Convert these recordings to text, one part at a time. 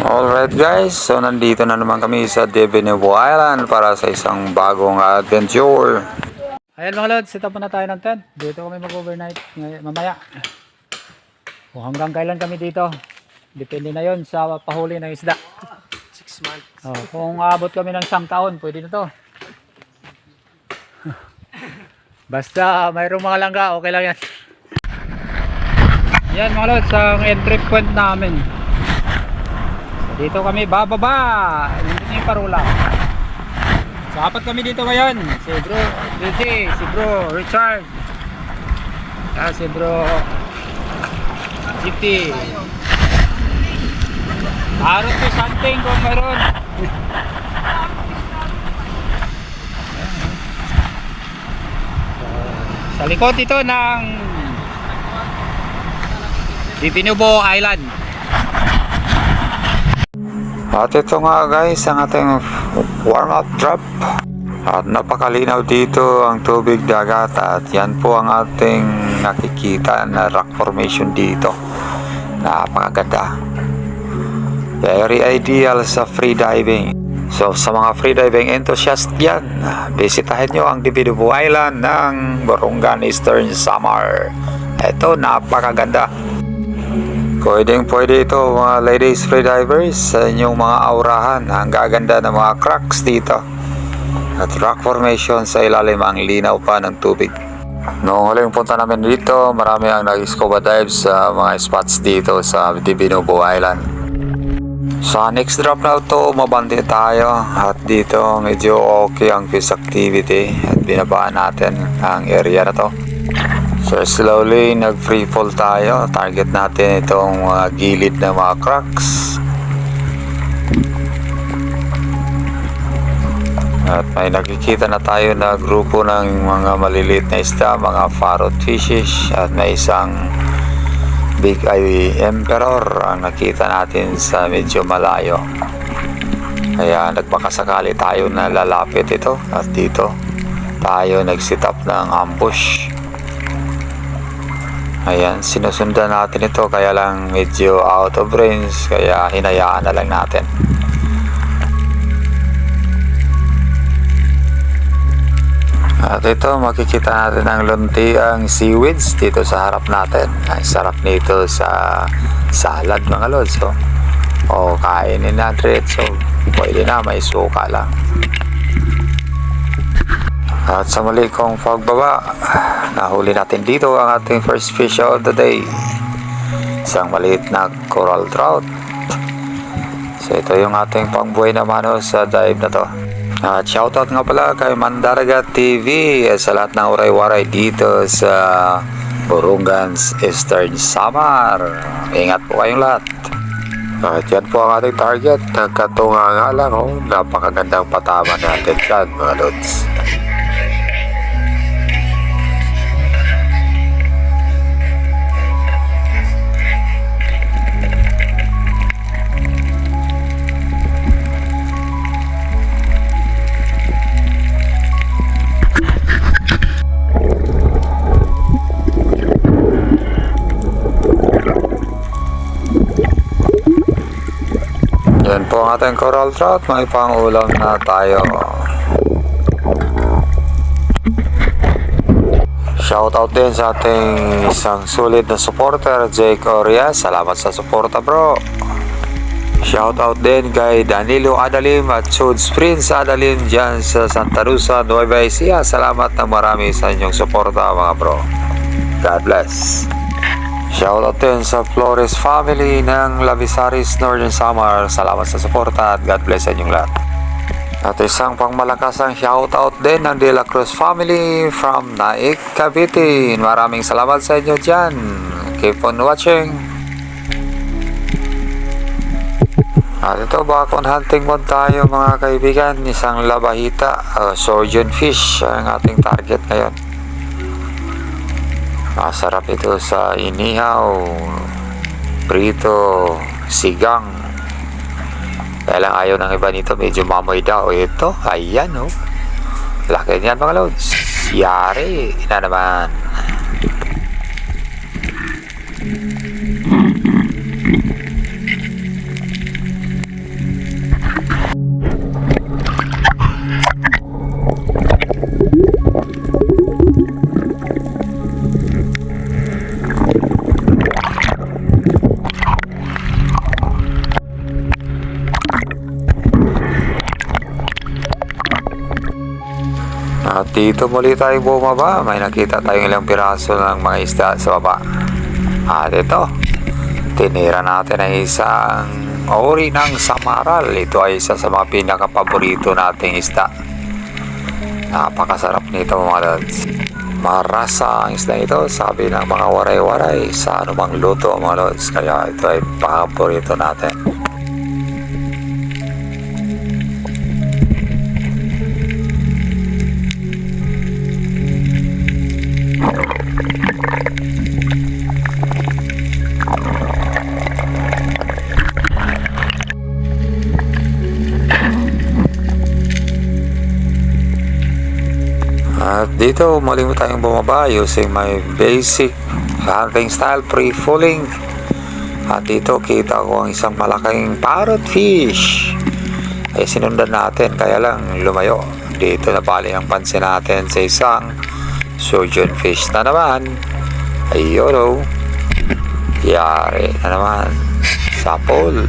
Alright guys, so nandito na naman kami sa Divinubo Island para sa isang bagong adventure. Ayan mga lods, set up na tayo ng tent. Dito kami mag-overnight mamaya. O hanggang kailan kami dito? Depende na yon sa pahuli ng isda. 6 months. Kung aabot kami ng 1 taon, pwede na to. Basta mayroong mga langga, okay lang yan. Yan mga lods, ang entry point namin. Dito kami bababa. Dito yung parula. So apat kami dito ngayon. Si bro Didi, si bro Richard, si bro GT. Harap ko something kung mayroon. Sa likod ito ng Divinubo Island. At ito nga guys ang ating warm up drop. At napakalinaw dito ang tubig dagat. At yan po ang ating nakikita na rock formation dito. Napakaganda. Very ideal sa free diving. So sa mga free diving enthusiast yan, bisitahin nyo ang Divinubo Island ng Borongan Eastern Samar. Ito napakaganda. Pwede ito mga ladies freedivers sa inyong mga aurahan. Ang gaganda ng mga cracks dito at rock formation sa ilalim, ang linaw pa ng tubig. Noong huling punta namin dito, marami ang nag-scuba dive sa mga spots dito sa Divinubo Island. Sa next drop na ito, mabandi tayo at dito medyo okay ang fish activity at binabaan natin ang area na to. So slowly nag free fall tayo. Target natin itong gilid ng mga cracks. At may nakikita na tayo na grupo ng mga maliliit na isda, mga parrot fishes. At may isang big eye emperor ang nakita natin sa medyo malayo. Kaya nagpakasakali tayo na lalapit ito. At dito tayo nag-set up ng ambush. Ayan, sinusundan natin ito kaya lang medyo out of range, kaya hinayaan na lang natin. At ito, makikita natin ang luntiang seaweeds dito sa harap natin. Ang sarap nito sa salad mga lods. O kainin natin, so pwede na, may suka lang. At sa muli kong pagbaba, nahuli natin dito ang ating first fish of the day. Isang maliit na coral trout. So ito yung ating pangbuhay na mano sa dive na to. At shoutout nga pala kay Mandaraga TV sa lahat ng waray-waray dito sa Borongan Eastern Samar. Ingat po kayong lahat. At yan po ang ating target. Nagkatunga nga lang, napakagandang patama natin dyan mga lods. Yan po ang ating coral trout. May pang-ulam na tayo. Shoutout din sa ating isang sulit na supporter, Jake Oria. Salamat sa suporta bro. Shoutout din kay Danilo Adalim at Suds Prince Adalim dyan sa Santa Rosa, Nueva Ecija. Salamat na marami sa inyong suporta mga bro. God bless. Shoutout din sa Flores family ng Lavisaris Northern Samar. Salamat sa suporta at God bless sa inyong lahat. At isang pangmalakasang shoutout din ng De La Cruz family from Naik, Cavite. Maraming salamat sa inyo dyan. Keep on watching. At ito, bakon hunting mode tayo mga kaibigan. Isang labahita, surgeon fish ang ating target ngayon. Masarap ito sa inihaw, prito, sigang. Kaya lang ayaw ng iba nito, medyo mamoy daw. Ito, ayan laki niyan mga lods. Yari na naman. At dito muli tayong bumaba. May nakita tayong ilang piraso ng mga isda sa baba. At ito, tinira natin ay isang uri ng samaral. Ito ay isa sa mga pinaka-paborito nating isda. Napakasarap nito mga lods. Marasa ang isda ito, sabi ng mga waray-waray sa anumang luto mga lods. Kaya ito ay paborito natin. At dito muli mo tayong bumaba using my basic hunting style pre-fulling. At dito kita ko ang isang malaking parrot fish. Ay sinundan natin kaya lang lumayo. Dito na bali ang pansin natin sa isang surgeon fish na naman. Ayun o. Yari na naman sa pool.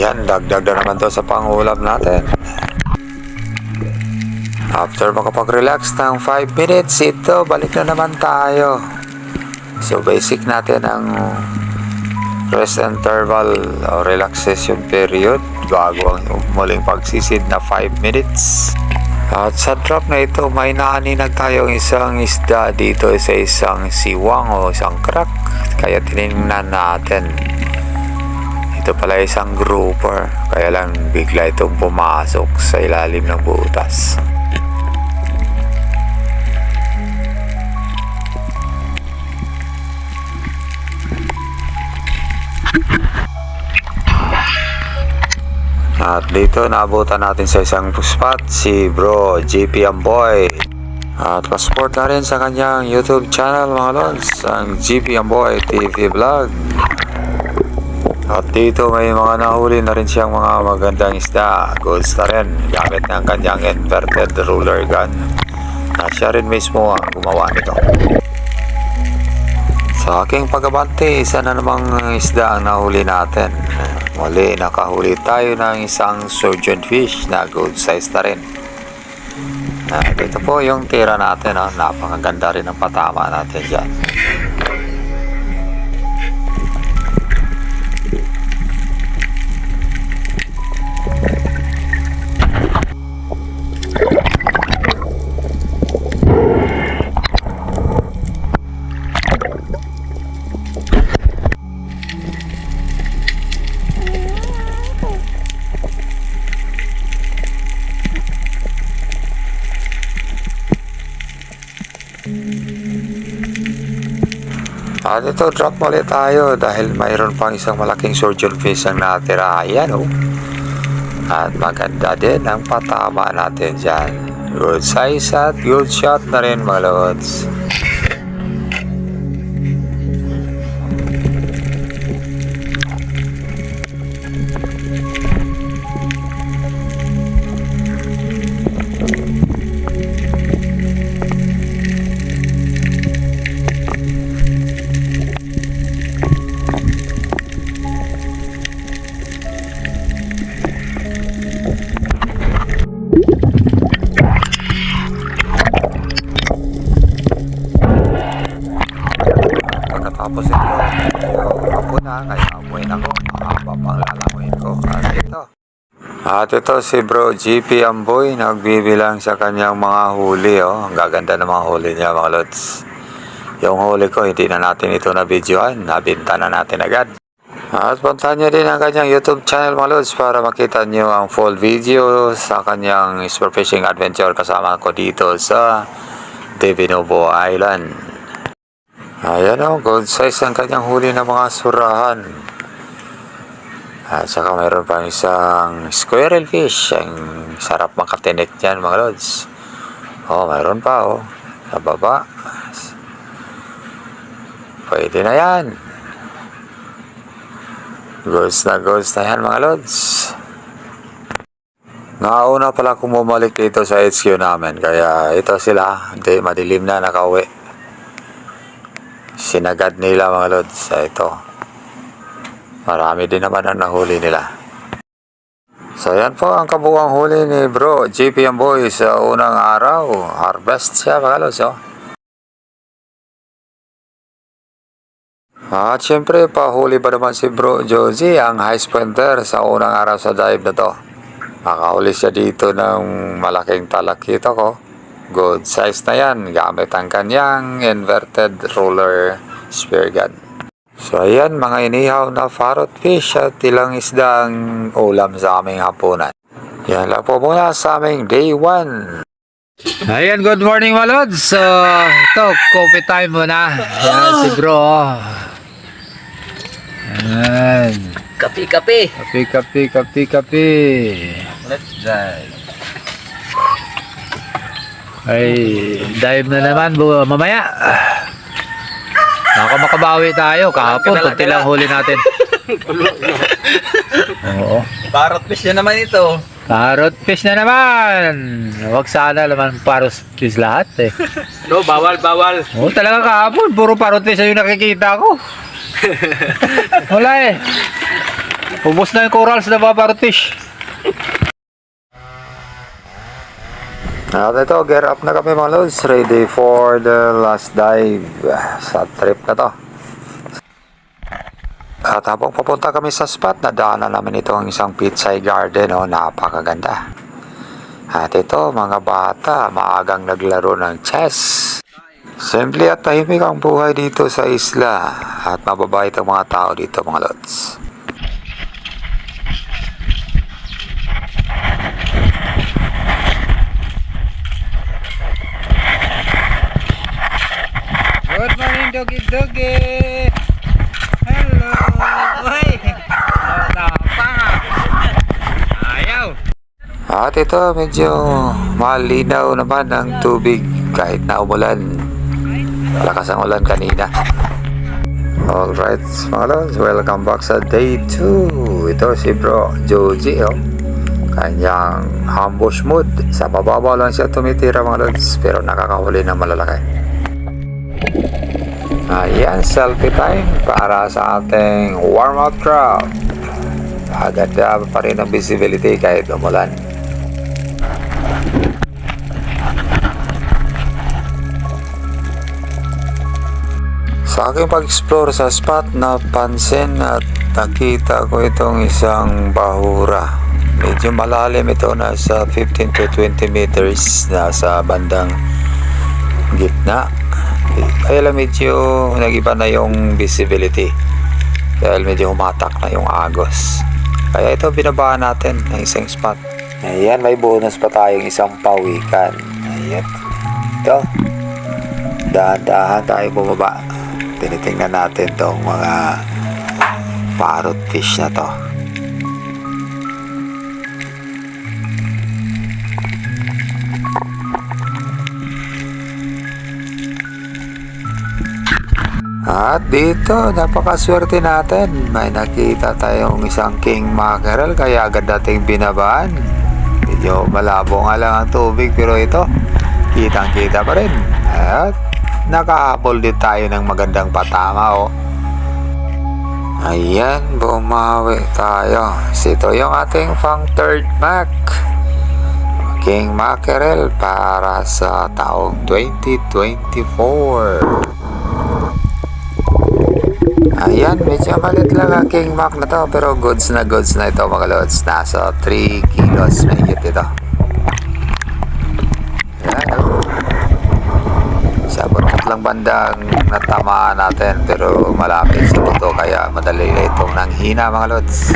Yan, dagdag na naman to sa pangulam natin. After makapag-relax ng 5 minutes, ito, balik na naman tayo. So, basic natin ang rest interval o relaxation period bago ang muling pagsisid na 5 minutes. At sa drop na ito, may naaninag tayong isang isda dito sa isang siwang o isang crack. Kaya tinignan natin. Ito pala isang grouper, kaya lang bigla itong pumasok sa ilalim ng butas. At dito naabutan natin sa isang spot si Bro GP Amboy. At pa-support na rin sa kanyang YouTube channel mga lods, ang GP Amboy TV Vlog. At dito may mga nahuli na rin siyang mga magandang isda. Goods na rin gamit ng kanyang inverted ruler gun na siya rin mismo ang gumawa nito. Sa aking pagabante, isa na namang isda ang nahuli natin. Muli nakahuli tayo ng isang surgeon fish na good size na rin. Dito po yung tira natin. Napakaganda rin ang patama natin dyan. At ito, drop ulit tayo dahil mayroon pang isang malaking surgeon fish ang natira. Ayan o. At maganda din ang patama natin dyan. Good size at good shot na rin mga lods. Tapos ito, ako na, kaya amuin ako. Mahaba pang lalamuin ko. At ito si Bro GP Amboy, nagbibilang sa kanyang mga huli. Ang gaganda ng mga huli niya mga lods. Yung huli ko, hindi na natin ito na videoan. Nabinta na natin agad. At puntahan nyo din ang kanyang YouTube channel mga lods para makita nyo ang full video sa kanyang spearfishing adventure kasama ko dito sa Divinovo Island. Ayan o, good size ang kanyang huli ng mga surahan. At saka mayroon pa isang squirrel fish. Ang sarap makatinik dyan mga lods. Oh, mayroon pa oh. Sa baba. Pwede na yan. Goods na yan mga lods. Nauna pala kung bumalik dito sa HQ namin. Kaya ito sila. Hindi, madilim na nakauwi. Sinagad nila mga lods. Ito. Marami din naman ang nahuli nila. So yan po ang kabuang huli ni bro JPM Boy sa unang araw. Harvest siya mga lods oh. At syempre pahuli pa naman si bro Josie ang high sprinter sa unang araw sa dive na to. Nakahuli siya dito ng malaking talakita ko. Good size na yan gamit ang kanyang inverted roller spear gun. So ayan mga inihaw na parrot fish at ilang isdang ulam sa aming hapunan. Yan lang po muna sa aming day 1. Ayan, good morning mga lods. So ito, coffee time muna. Yan si bro. Ayan. Kape. Kape. Let's dive. Ay, dive na naman mamaya. Naka makabawi tayo. Kahapon, kunti lang huli natin. Oo. Parrot fish na naman ito. Parrot fish na naman. Huwag sana naman parrot fish lahat eh. No, bawal. Oo, talaga kahapon. Puro parrot fish yung nakikita ko. Wala eh. Ubus na yung corals na mga parrot fish. At ito, gear up na kami mga lods. Ready for the last dive sa trip na to. At habang papunta kami sa spot, nadaanan namin ito ang isang pitsay garden. Oh, napakaganda. At ito, mga bata, maagang naglaro ng chess. Simple at tahimik ang buhay dito sa isla. At mababait ang mga tao dito mga lods. Good morning, doggy. Hello. Uy. Ayaw. At ito, medyo malinaw naman ang tubig kahit na umulan. Malakas ang ulan kanina. Alright, mga lods, welcome back sa day 2. Ito si bro Joji, oh. Kanyang ambush mood. Sa mababaw lang siya tumitira mga lods, pero nakakahuli ng malalaki. Ayan, selfie time para sa ating warm-up crowd. Agad pa rin ang visibility kahit umulan. Sa aking pag-explore sa spot, napansin at nakita ko itong isang bahura. Medyo malalim ito, nasa 15 to 20 meters, nasa bandang gitna. Kaya lang medyo nag-iba na yung visibility dahil medyo humatak na yung agos. Kaya ito binabaan natin ng isang spot. Ayan, may bonus pa tayong isang pawikan. Ayan, ito, dahan-dahan tayo bumaba. Tinitingnan natin tong mga parrot fish na to. At dito, napakaswerte natin. May nakita tayong isang king mackerel, kaya agad nating binabaan. Medyo malabo nga lang ang tubig, pero ito, kitang-kita pa rin. At nakahabol din tayo ng magandang patama, oh. Ayan, bumawi tayo. Ito yung ating pang third mac. King mackerel para sa taong 2024. Ayan, medyo malit lang ang king mac na to, pero goods na ito mga lods. Nasa 3 kilos may hit ito. Ayan, oh. Sa buntot lang bandang natamaan natin, pero malapit sa buto, kaya madali na itong nanghina mga lods.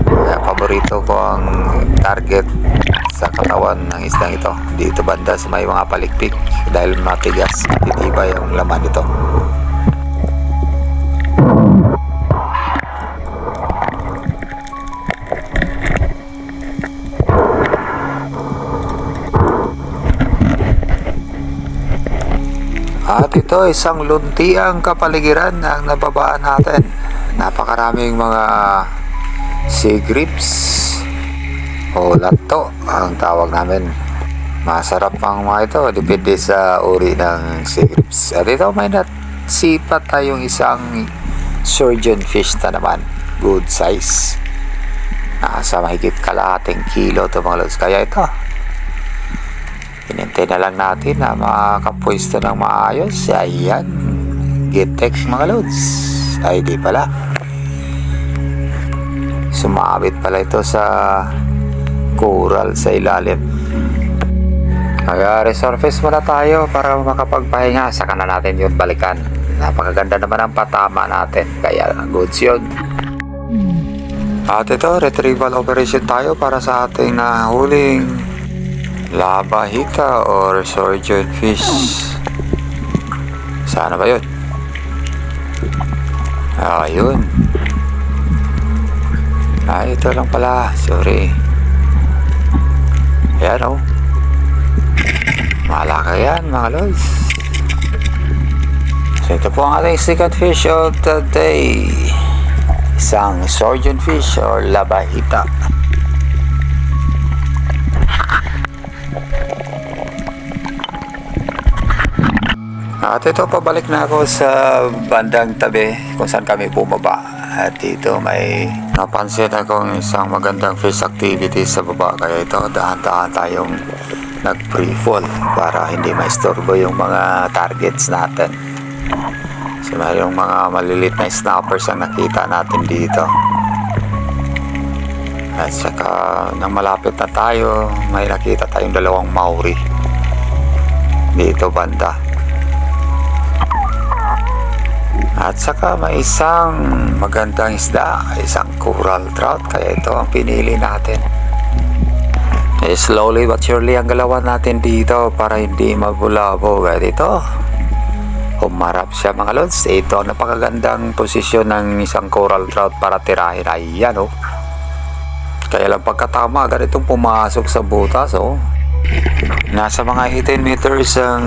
Kaya paborito ko ang target sa katawan ng isdang ito. Dito banda sa may mga palikpik dahil matigas, matitibay ang laman nito. ito isang luntiang kapaligiran ang nababaan natin. Napakaraming mga sea grapes o lato ang tawag namin. Masarap ang mga ito, depende sa uri ng sea grapes. At ito may nasipat tayong isang surgeon fish na naman, good size. Nasa mahigit kalahating kilo ito mga lods. Kaya ito, hinintay na lang natin na makapwesto ng maayos. Ayan, gitek mga lods. Ay di pala, sumabit pala ito sa coral sa ilalim. Mag-resurface muna tayo para makapagpahinga. Saka na natin yun balikan. Napakaganda naman ang patama natin, kaya goods yun. At ito, retrieval operation tayo para sa ating nahuling labahita or surgeon fish. Sana ba yun? Ayun. Ay, ito lang pala. Sorry. Ayan o. Malaki yan mga lods. So ito po ang ating second fish of the day. Isang surgeon fish or labahita. At ito, pabalik na ako sa bandang tabi kung saan kami bumaba. At dito may napansin akong isang magandang fish activity sa baba. Kaya ito, dahan-dahan tayong nag-free fall para hindi maistorbo yung mga targets natin. So mayroong mga malilit na snappers ang nakita natin dito. At saka nang malapit na tayo, may nakita tayong dalawang Maori dito banda. At saka may isang magandang isda, isang coral trout. Kaya ito ang pinili natin. Slowly but surely ang galawan natin dito para hindi mabulabog. At ito, humarap siya mga lods. Ito ang napakagandang posisyon ng isang coral trout para tirahin. Ayan o. Kaya lang pagkatama, ganitong pumasok sa butas o. Nasa mga 18 meters ang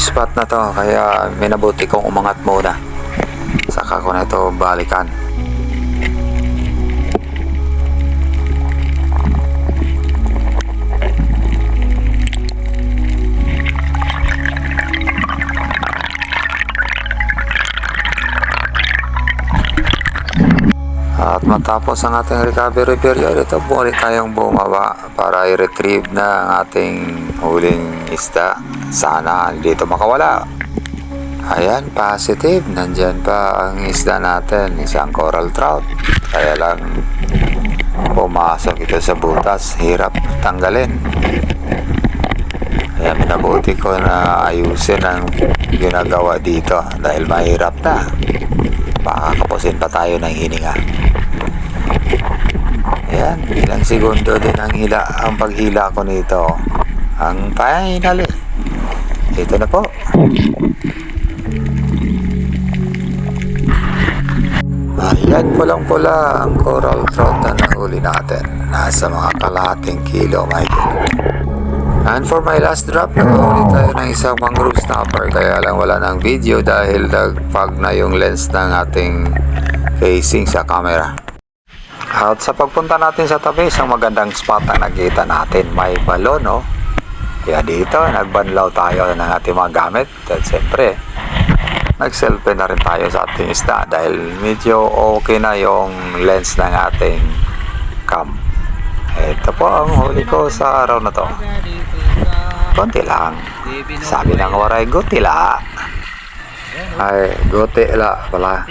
spot na to. Kaya minabuti kong umangat muna. Saka ko na ito balikan. At matapos ang ating recovery period, ito balik tayong bumaba para i-retrieve na ang ating huling isda. Sana dito makawala. Ayan, positive. Nandyan pa ang isda natin, isang coral trout. Kaya lang pumasok ito sa butas, hirap tanggalin. Kaya minabuti ko na ayusin ang ginagawa dito dahil mahirap na. Baka kapusin pa tayo ng hininga. Ayan, ilang segundo din ang paghila ko nito. Ang final. Ito na po. Ayan, pulang-pula ang coral trout na nahuli natin. Nasa mga kalahating kilo, my God. And for my last drop, nakahuli tayo ng isang mangrove snapper. Kaya lang wala ng video dahil nagpag na yung lens ng ating facing sa camera. At sa pagpunta natin sa tabi, isang magandang spot ang nakita natin. May balon, no? Kaya dito, nagbanlaw tayo ng ating mga gamit. At siyempre, nag-selfie na rin tayo sa ating isda dahil medyo okay na yung lens ng ating cam. Ito po ang huli ko sa araw na to. Konti lang. Sabi ng waray, gutila. Ay, gutila pala.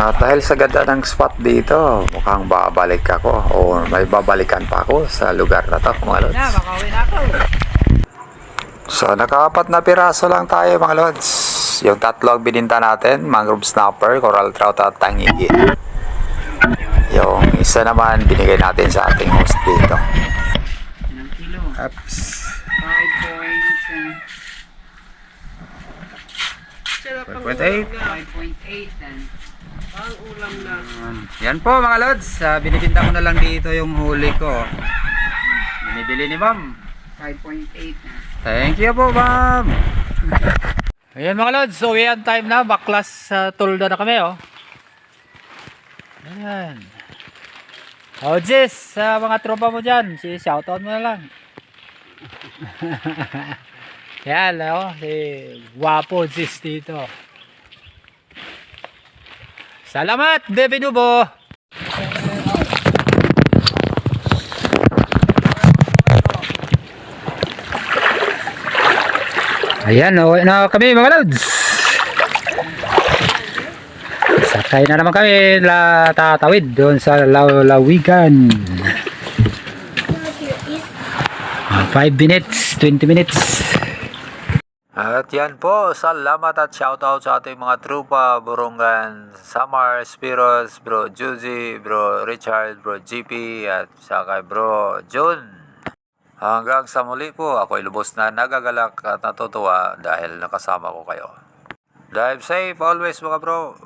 At dahil sa ganda ng spot dito, mukhang babalik ako o may babalikan pa ako sa lugar na to, mga lods. So, naka-4 na piraso lang tayo, mga lods. Yung 3 ang bininta natin, mangrove snapper, coral trout at tangigi. Yung isa naman binigay natin sa ating host dito. Ilang kilo? Oops. 5.8. 5.8 then. Ang ulam na. Yan po mga lods, binibinta ko na lang dito yung huli ko. Binibili ni ma'am. 5.8 na. Thank you po ma'am. Ayan mga lods, so yan time na, baklas sa tulda na kami oh. Ayan. Oh Jess, sa mga tropa mo dyan, shoutout mo na lang. Yan oh, si Guapo Jess dito. Salamat, Bebe Nubo. Ayan, uwi na kami mga lods. Sakay na naman kami, tatawid doon sa Lawigan. 5 minutes, 20 minutes. At yan po, salamat at shoutout sa ating mga trupa, Burungan, Samar, Spiros, Bro Juzi, Bro Richard, Bro GP, at saka Bro Jun. Hanggang sa muli po, ako'y lubos na nagagalak at natutuwa dahil nakasama ko kayo. Drive safe always mga bro.